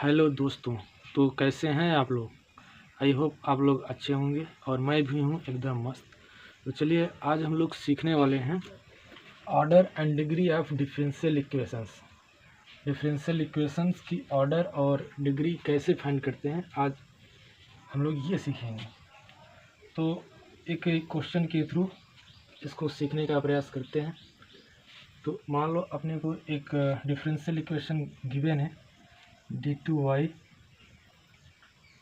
Hello दोस्तों। तो कैसे हैं आप लोग? आई होप आप लोग अच्छे होंगे और मैं भी हूँ एकदम मस्त। तो चलिए आज हम लोग सीखने वाले हैं order and degree of differential equations. Differential equations की ऑर्डर और डिग्री कैसे फाइंड करते हैं, आज हम लोग ये सीखेंगे। तो एक क्वेश्चन के थ्रू इसको सीखने का प्रयास करते हैं। तो मान लो अपने को एक डिफरेंशियल इक्वेशन गिवन है d2y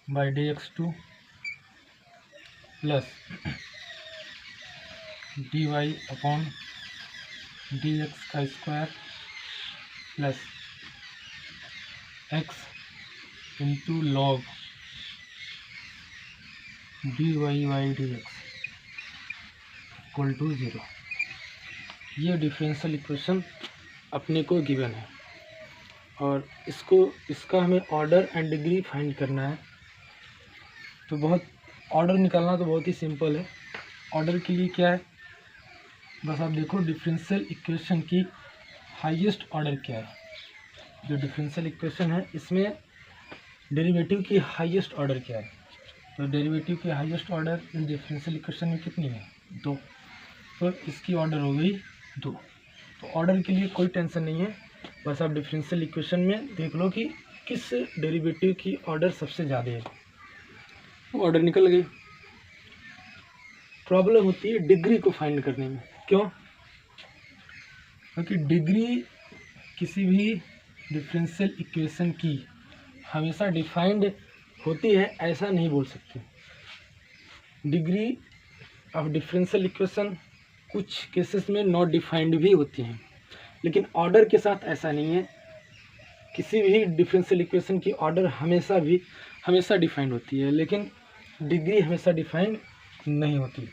by dx2 plus dy upon dx का square plus x into log dy by dx equal to 0। ये डिफरेंशियल इक्वेशन अपने को गिवन है और इसका हमें ऑर्डर एंड डिग्री फाइंड करना है। तो ऑर्डर निकालना तो बहुत ही सिंपल है। ऑर्डर के लिए क्या है, बस आप देखो डिफरेंशियल इक्वेशन की हाईएस्ट ऑर्डर क्या है। जो डिफरेंशियल इक्वेशन है इसमें डेरिवेटिव की हाईएस्ट ऑर्डर क्या है। तो डेरिवेटिव की हाईएस्ट ऑर्डर इस डिफरेंशियल इक्वेशन में कितनी है, 2। तो इसकी ऑर्डर हो गई 2। तो ऑर्डर के लिए कोई टेंशन नहीं है, बस आप डिफरेंशियल इक्वेशन में देख लो कि किस डेरिवेटिव की ऑर्डर सबसे ज़्यादा है, वो ऑर्डर निकल गई। प्रॉब्लम होती है डिग्री को फाइंड करने में। क्यों? क्योंकि डिग्री किसी भी डिफरेंशियल इक्वेशन की हमेशा डिफाइंड होती है ऐसा नहीं बोल सकते। डिग्री ऑफ डिफरेंशियल इक्वेशन कुछ केसेस में नॉट डिफाइंड भी होती हैं, लेकिन ऑर्डर के साथ ऐसा नहीं है। किसी भी डिफरेंशियल इक्वेशन की ऑर्डर हमेशा डिफाइंड होती है, लेकिन डिग्री हमेशा डिफाइंड नहीं होती।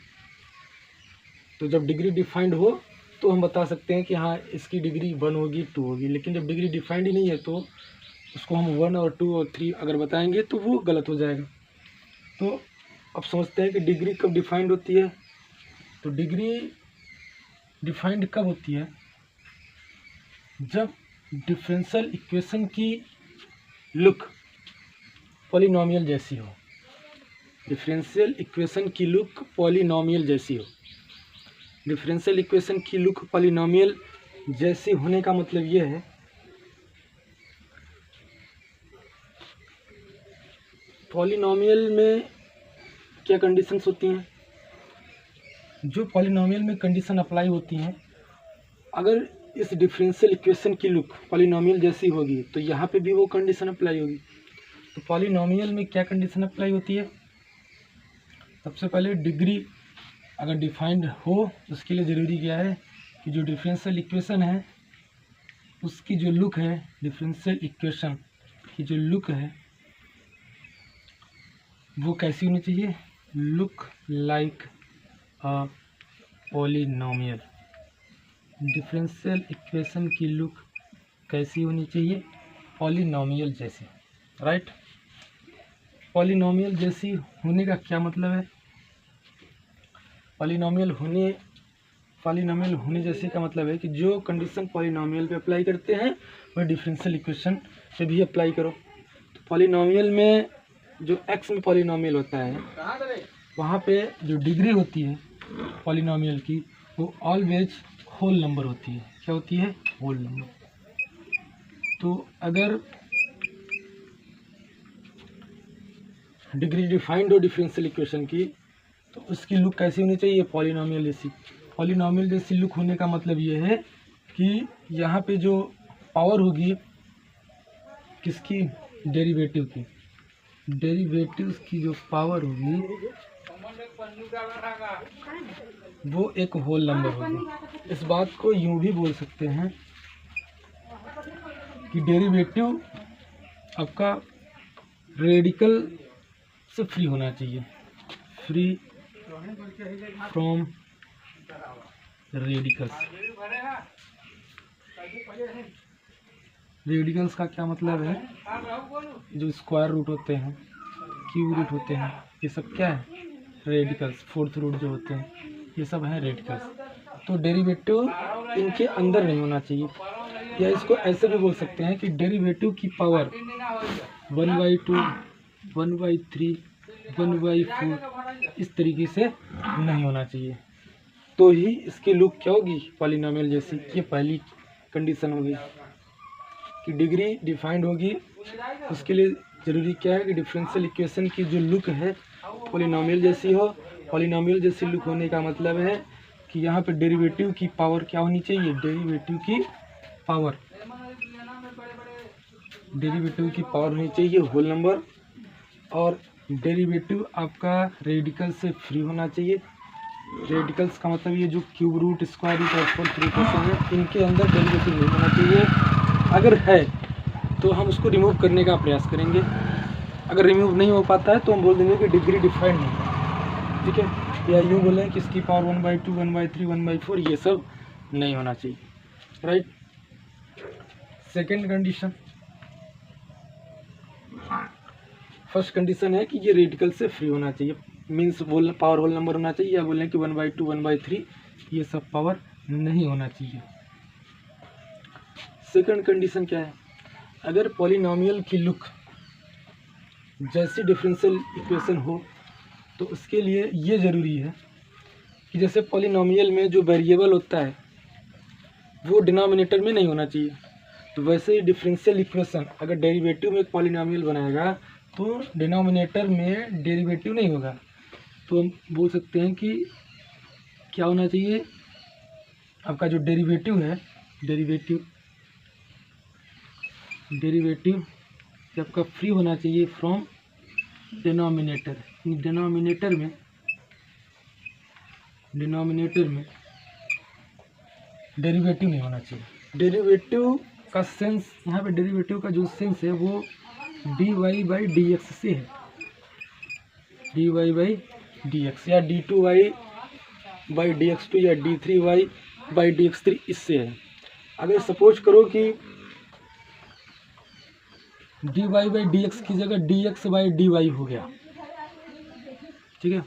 तो जब डिग्री डिफाइंड हो तो हम बता सकते हैं कि हाँ इसकी डिग्री 1 होगी 2 होगी, लेकिन जब डिग्री डिफाइंड ही नहीं है तो उसको हम 1 और 2 और 3 अगर बताएंगे तो वो गलत हो जाएगा। तो अब समझते हैं कि डिग्री कब डिफाइंड होती है। तो डिग्री डिफाइंड कब होती है, जब डिफरेंशियल इक्वेशन की लुक पॉलिनोमियल जैसी हो। डिफरेंशियल इक्वेशन की लुक पॉलिनोमियल जैसी हो। डिफरेंशियल इक्वेशन की लुक पॉलिनोमियल जैसी होने का मतलब ये है पॉलिनोमियल में क्या कंडीशंस होती हैं। जो पॉलिनोमियल में कंडीशन अप्लाई होती हैं, अगर इस डिफरेंशियल इक्वेशन की लुक पॉलिनोमियल जैसी होगी तो यहाँ पे भी वो कंडीशन अप्लाई होगी। तो पॉलिनोमियल में क्या कंडीशन अप्लाई होती है, सबसे पहले डिग्री अगर डिफाइंड हो उसके लिए ज़रूरी क्या है कि जो डिफरेंशियल इक्वेशन है उसकी जो लुक है, डिफरेंशियल इक्वेशन की जो लुक है वो कैसी होनी चाहिए, look like a polynomial. Differential equation की लुक कैसी होनी चाहिए, पॉलिनोमियल जैसी, राइट। पॉलिनोमियल जैसी होने का क्या मतलब है, पॉलिनोमियल होने जैसे का मतलब है कि जो कंडीशन पॉलिनोमियल पे अप्लाई करते हैं वह डिफरेंशियल इक्वेशन पे भी अप्लाई करो। तो पॉलिनोमियल में जो एक्स में पॉलिनोमियल होता है वहाँ पे जो डिग्री होती है पॉलिनोमियल की वो ऑलवेज होल नंबर होती है। क्या होती है, होल नंबर। तो अगर डिग्री डिफाइंड हो डिफरेंशियल इक्वेशन की तो उसकी लुक कैसी होनी चाहिए, पॉलिनोमियल जैसी। पॉलिनोमियल जैसी लुक होने का मतलब ये है कि यहाँ पे जो पावर होगी किसकी, डेरिवेटिव की, डेरिवेटिव्स की जो पावर होगी वो एक होल नंबर होगी। इस बात को यूँ भी बोल सकते हैं कि डेरिवेटिव आपका रेडिकल से फ्री होना चाहिए, फ्री फ्रॉम रेडिकल्स। रेडिकल्स का क्या मतलब है, जो स्क्वायर रूट होते हैं, क्यूब रूट होते हैं, ये सब क्या है, रेडिकल्स। फोर्थ रूट जो होते हैं ये सब हैं रेडिकल्स। तो डेरिवेटिव इनके अंदर नहीं होना चाहिए, या इसको ऐसे भी बोल सकते हैं कि डेरिवेटिव की पावर 1/2, 1/3, 1/4 इस तरीके से नहीं होना चाहिए, तो ही इसकी लुक क्या होगी, पॉलिनोमियल जैसी। ये पहली कंडीशन होगी कि डिग्री डिफाइंड होगी। उसके लिए ज़रूरी क्या है कि डिफरेंशियल इक्वेशन की जो लुक है पॉलिनोमियल जैसी हो। पॉलिनोमियल जैसी लुक होने का मतलब है कि यहाँ पे डेरिवेटिव की पावर क्या होनी चाहिए, डेरिवेटिव की पावर होनी चाहिए होल नंबर, और डेरिवेटिव आपका रेडिकल से फ्री होना चाहिए। रेडिकल्स का मतलब ये जो क्यूब रूट, स्क्वायर रूट और फोर्थ रूट है, इनके अंदर डेरिवेटिव नहीं होना चाहिए। अगर है तो हम उसको रिमूव करने का प्रयास करेंगे। अगर रिमूव नहीं हो पाता है तो हम बोल देंगे कि डिग्री डिफाइंड नहीं है, ठीक है। या यूँ बोलें कि इसकी पावर 1/2, 1/3, 1/4 ये सब नहीं होना चाहिए, right. Second condition, first condition है कि ये रेडिकल से फ्री होना चाहिए, मीन्स पावर होल नंबर होना चाहिए, या बोलें कि 1/2, 1/3 ये सब पावर नहीं होना चाहिए। सेकंड कंडीशन क्या है, अगर पॉलिनोमियल की लुक जैसी डिफरेंशियल इक्वेशन हो तो उसके लिए ये ज़रूरी है कि जैसे पॉलिनोमियल में जो वेरिएबल होता है वो डिनोमिनेटर में नहीं होना चाहिए, तो वैसे ही डिफरेंशियल इक्वेशन अगर डेरिवेटिव में एक पॉलिनोमियल बनाएगा तो डिनोमिनेटर में डेरिवेटिव नहीं होगा। तो हम बोल सकते हैं कि क्या होना चाहिए, आपका जो डेरिवेटिव है, डेरिवेटिव आपका फ्री होना चाहिए फ्रॉम डिनोमिनेटर। डिनोमिनेटर में डेरिवेटिव नहीं होना चाहिए। डेरिवेटिव का सेंस, यहाँ पे डेरिवेटिव का जो सेंस है वो dy/dx से है, dy/dx या d2y/dx2 या d3y/dx3 इससे है। अगर सपोज करो कि dy/dx की जगह dx/dy हो गया, ठीक है,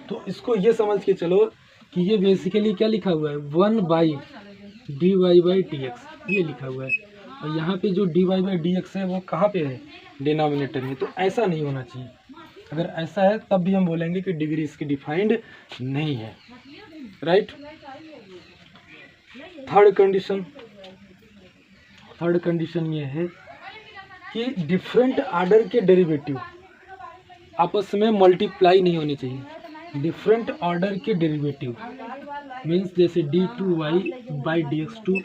तो इसको ये समझ के चलो कि ये बेसिकली क्या लिखा हुआ है, 1/dy/dx ये लिखा हुआ है, और यहाँ पे जो dy/dx है वो कहाँ पे है, डिनोमिनेटर में। तो ऐसा नहीं होना चाहिए। अगर ऐसा है तब भी हम बोलेंगे कि डिग्री इसकी डिफाइंड नहीं है, राइट। थर्ड कंडीशन ये है कि डिफरेंट ऑर्डर के डेरिवेटिव आपस में मल्टीप्लाई नहीं होने चाहिए। डिफरेंट ऑर्डर के डेरिवेटिव मीन्स जैसे d2y/dx2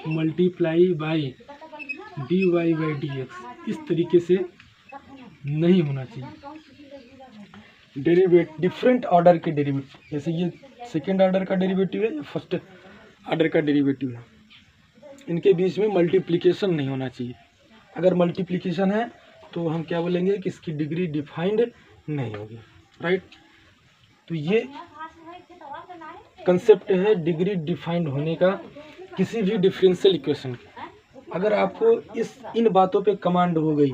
मल्टीप्लाई बाई dy/dx, इस तरीके से नहीं होना चाहिए। डिफरेंट ऑर्डर के डेरिवेटिव, जैसे ये सेकेंड ऑर्डर का डेरिवेटिव है, फर्स्ट ऑर्डर का डेरिवेटिव है, इनके बीच में मल्टीप्लिकेशन नहीं होना चाहिए। अगर मल्टीप्लिकेशन है तो हम क्या बोलेंगे कि इसकी डिग्री डिफाइंड नहीं होगी, राइट। तो ये कंसेप्ट है डिग्री डिफाइंड होने का किसी भी डिफरेंशियल इक्वेशन। अगर आपको इन बातों पे कमांड हो गई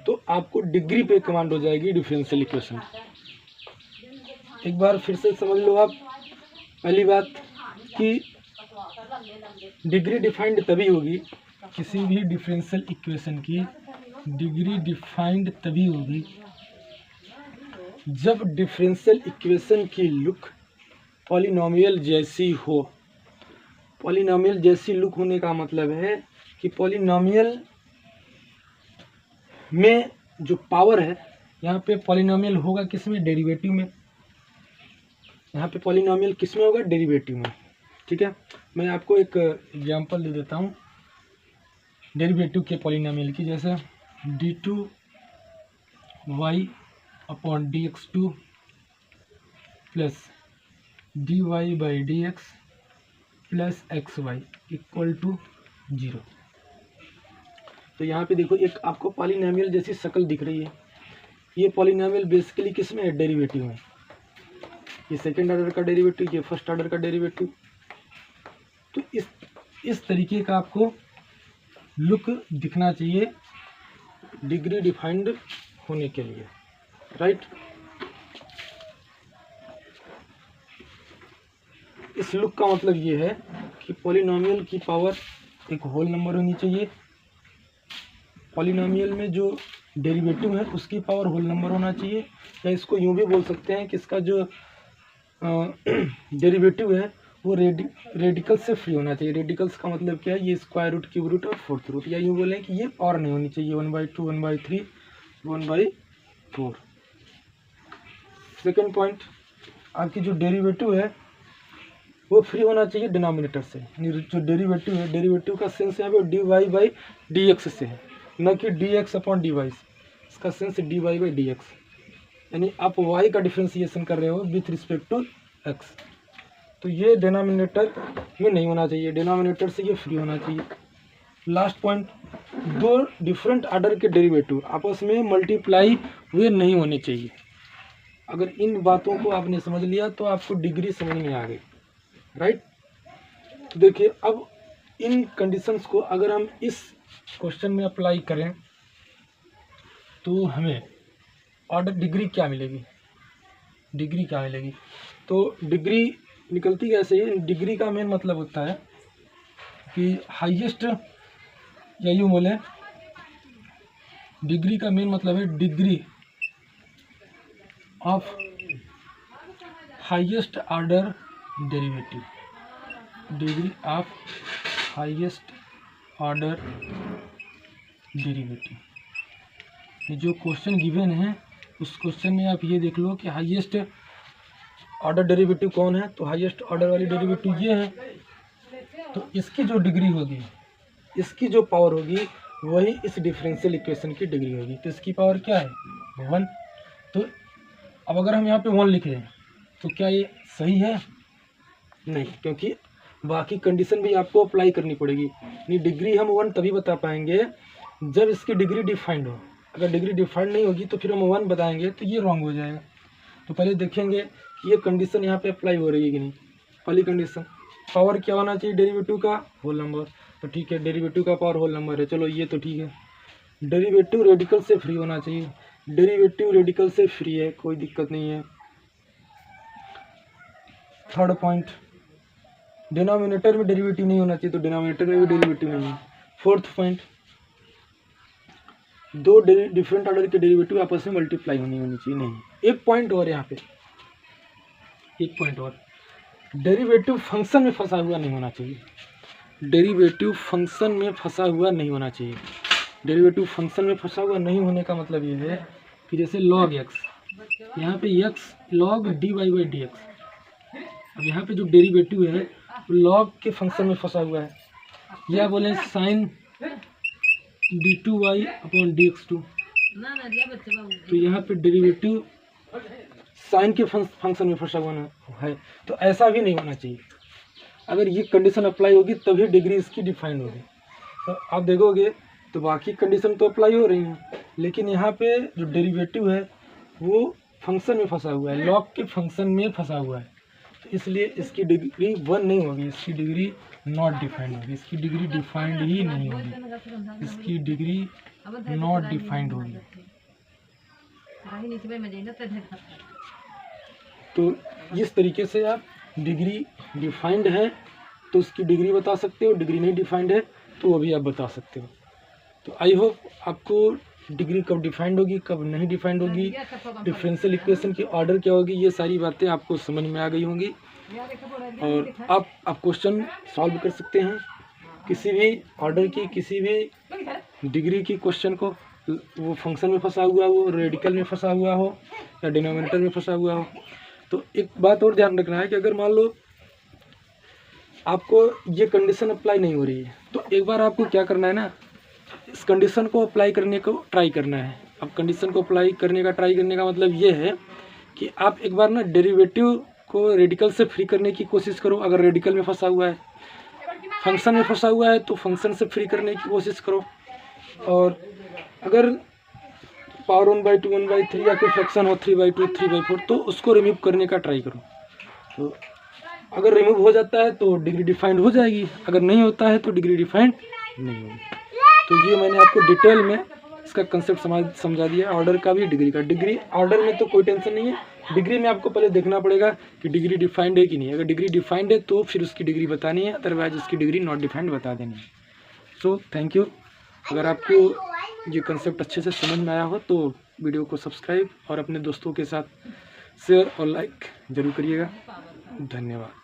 तो आपको डिग्री पे कमांड हो जाएगी डिफरेंशियल इक्वेशन। एक बार फिर से समझ लो आप। पहली बात कि डिग्री डिफाइंड तभी होगी, किसी भी डिफरेंशियल इक्वेशन की डिग्री डिफाइंड तभी होगी जब डिफरेंशियल इक्वेशन की लुक पॉलिनोमियल जैसी हो। पॉलिनोमियल जैसी लुक होने का मतलब है कि पॉलिनोमियल में जो पावर है, यहाँ पे पॉलिनोमियल होगा किस में, डेरिवेटिव में। यहाँ पे पॉलिनोमियल किस में होगा, डेरिवेटिव में, ठीक है। मैं आपको एक एग्जांपल दे देता हूँ डेरिवेटिव के पॉलिनोमियल की, जैसे d2y/dx2 plus dy/dx plus xy equal to 0। तो यहाँ पे देखो एक आपको पॉलिनोमियल जैसी शक्ल दिख रही है। ये पॉलिनोमियल बेसिकली किस में है, डेरिवेटिव में। ये सेकेंड ऑर्डर का डेरिवेटिव, ये फर्स्ट ऑर्डर का डेरिवेटिव। तो इस तरीके का आपको लुक दिखना चाहिए डिग्री डिफाइंड होने के लिए, राइट। इस लुक का मतलब ये है कि पॉलिनोमियल की पावर एक होल नंबर होनी चाहिए, पॉलिनोमियल में जो डेरिवेटिव है उसकी पावर होल नंबर होना चाहिए, या इसको यूँ भी बोल सकते हैं कि इसका जो डेरिवेटिव है वो रेडिकल्स से फ्री होना चाहिए। रेडिकल्स का मतलब क्या है, ये स्क्वायर रूट, क्यूब रूट और फोर्थ रूट, या यूँ बोलें कि ये पावर नहीं होनी चाहिए 1/2, 1/3, 1/4। सेकेंड पॉइंट, आपकी जो डेरिवेटिव है वो फ्री होना चाहिए डिनोमिनेटर से। जो डेरिवेटिव है, डेरिवेटिव का सेंस यहाँ पे dy/dx से है, न कि dx/dy से। इसका सेंस dy/dx, यानी आप y का डिफ्रेंसिएशन कर रहे हो विथ रिस्पेक्ट टू x। तो ये डिनोमिनेटर में नहीं होना चाहिए, डिनोमिनेटर से ये फ्री होना चाहिए। लास्ट पॉइंट, दो डिफरेंट ऑर्डर के डेरिवेटिव आपस में मल्टीप्लाई हुए नहीं होने चाहिए। अगर इन बातों को आपने समझ लिया तो आपको डिग्री समझ में आ गई, राइट। तो देखिए, अब इन कंडीशंस को अगर हम इस क्वेश्चन में अप्लाई करें तो हमें ऑर्डर डिग्री क्या मिलेगी, डिग्री क्या मिलेगी। तो डिग्री निकलती कैसे है, डिग्री का मेन मतलब होता है कि हाईएस्ट, या यूँ बोलें डिग्री का मेन मतलब है degree of highest order derivative, degree of highest order derivative. ये जो क्वेश्चन गिवन है उस क्वेश्चन में आप ये देख लो कि हाईएस्ट ऑर्डर डेरिवेटिव कौन है, तो हाईएस्ट ऑर्डर वाली डेरिवेटिव ये है। तो इसकी जो डिग्री होगी, इसकी जो पावर होगी, वही इस डिफरेंशियल इक्वेशन की डिग्री होगी। तो इसकी पावर क्या है, 1। तो अब अगर हम यहाँ पे 1 लिख लें तो क्या ये सही है, नहीं, क्योंकि बाकी कंडीशन भी आपको अप्लाई करनी पड़ेगी। नहीं, डिग्री हम 1 तभी बता पाएंगे जब इसकी डिग्री डिफाइंड हो। अगर डिग्री डिफाइंड नहीं होगी तो फिर हम 1 बताएंगे तो ये रॉन्ग हो जाएगा। तो पहले देखेंगे कि ये कंडीशन यहाँ पे अप्लाई हो रही है कि नहीं। पहली कंडीशन, पावर क्या होना चाहिए डेरिवेटिव का, होल नंबर। तो ठीक है, डेरिवेटिव का पावर होल नंबर है, चलो ये तो ठीक है। डेरिवेटिव रेडिकल से फ्री होना चाहिए, डेरिवेटिव रेडिकल से फ्री है, कोई दिक्कत नहीं है। थर्ड पॉइंट, डिनोमिनेटर में डेरिवेटिव नहीं होना चाहिए, तो डिनोमिनेटर में भी डेरिवेटिव नहीं है। फोर्थ पॉइंट, दो डिफरेंट ऑर्डर के डेरिवेटिव आपस में मल्टीप्लाई होनी चाहिए, नहीं। एक पॉइंट और यहाँ पे, एक पॉइंट और, डेरिवेटिव फंक्शन में फंसा हुआ नहीं होना चाहिए, डेरिवेटिव फंक्शन में फंसा हुआ नहीं होना चाहिए। डेरिवेटिव फंक्शन में फंसा हुआ नहीं होने का मतलब ये है कि जैसे log x, यहाँ पे x log dy/dx, अब यहाँ पे जो डेरिवेटिव है log के फंक्शन में फंसा हुआ है, या बोले sin d2y/dx2। तो यहाँ पे डेरिवेटिव साइन के फंक्शन में फंसा हुआ है, तो ऐसा भी नहीं होना चाहिए। अगर ये कंडीशन अप्लाई होगी तभी डिग्री इसकी डिफाइंड होगी। तो आप देखोगे तो बाकी कंडीशन तो अप्लाई हो रही हैं, लेकिन यहाँ पे जो डेरिवेटिव है वो फंक्शन में फंसा हुआ है, लॉग के फंक्शन में फंसा हुआ है, तो इसलिए इसकी डिग्री 1 नहीं होगी, इसकी डिग्री नॉट डिफाइंड होगी, इसकी डिग्री डिफाइंड ही नहीं होगी, इसकी डिग्री नॉट डिफाइंड होगी। तो इस तरीके से आप डिग्री डिफाइंड है तो उसकी डिग्री बता सकते हो, डिग्री नहीं डिफाइंड है तो वो भी आप बता सकते हो। तो आई होप आपको डिग्री कब डिफाइंड होगी, कब नहीं डिफाइंड होगी, डिफरेंशियल इक्वेशन की ऑर्डर क्या होगी, ये सारी बातें आपको समझ में आ गई होंगी। और आप क्वेश्चन सॉल्व कर सकते हैं किसी भी ऑर्डर की, किसी भी डिग्री की क्वेश्चन को, वो फंक्शन में फंसा हुआ हो, रेडिकल में फंसा हुआ हो, या डिनोमिनेटर में फंसा हुआ हो। तो एक बात और ध्यान रखना है कि अगर मान लो आपको ये कंडीशन अप्लाई नहीं हो रही है, तो एक बार आपको क्या करना है ना, इस कंडीशन को अप्लाई करने को ट्राई करना है। अब कंडीशन को अप्लाई करने का ट्राई करने का मतलब ये है कि आप एक बार ना डेरिवेटिव को रेडिकल से फ्री करने की कोशिश करो। अगर रेडिकल में फंसा हुआ है, फंक्शन में फंसा हुआ है, तो फंक्शन से फ्री करने की कोशिश करो। और अगर पावर 1/2, 1/3 या कोई फ्रैक्शन हो 3/2, 3/4, तो उसको रिमूव करने का ट्राई करो। तो अगर रिमूव हो जाता है तो डिग्री डिफाइंड हो जाएगी, अगर नहीं होता है तो डिग्री डिफाइंड नहीं होगी। तो ये मैंने आपको डिटेल में इसका कंसेप्ट समझा दिया, ऑर्डर का भी, डिग्री का। डिग्री ऑर्डर में तो कोई टेंशन नहीं है, डिग्री में आपको पहले देखना पड़ेगा कि डिग्री डिफाइंड है कि नहीं। अगर डिग्री डिफाइंड है तो फिर उसकी डिग्री बतानी है, अदरवाइज उसकी डिग्री नॉट डिफाइंड बता देनी है। So thank you. अगर आपको ये कंसेप्ट अच्छे से समझ में आया हो तो वीडियो को सब्सक्राइब और अपने दोस्तों के साथ शेयर और लाइक ज़रूर करिएगा। धन्यवाद।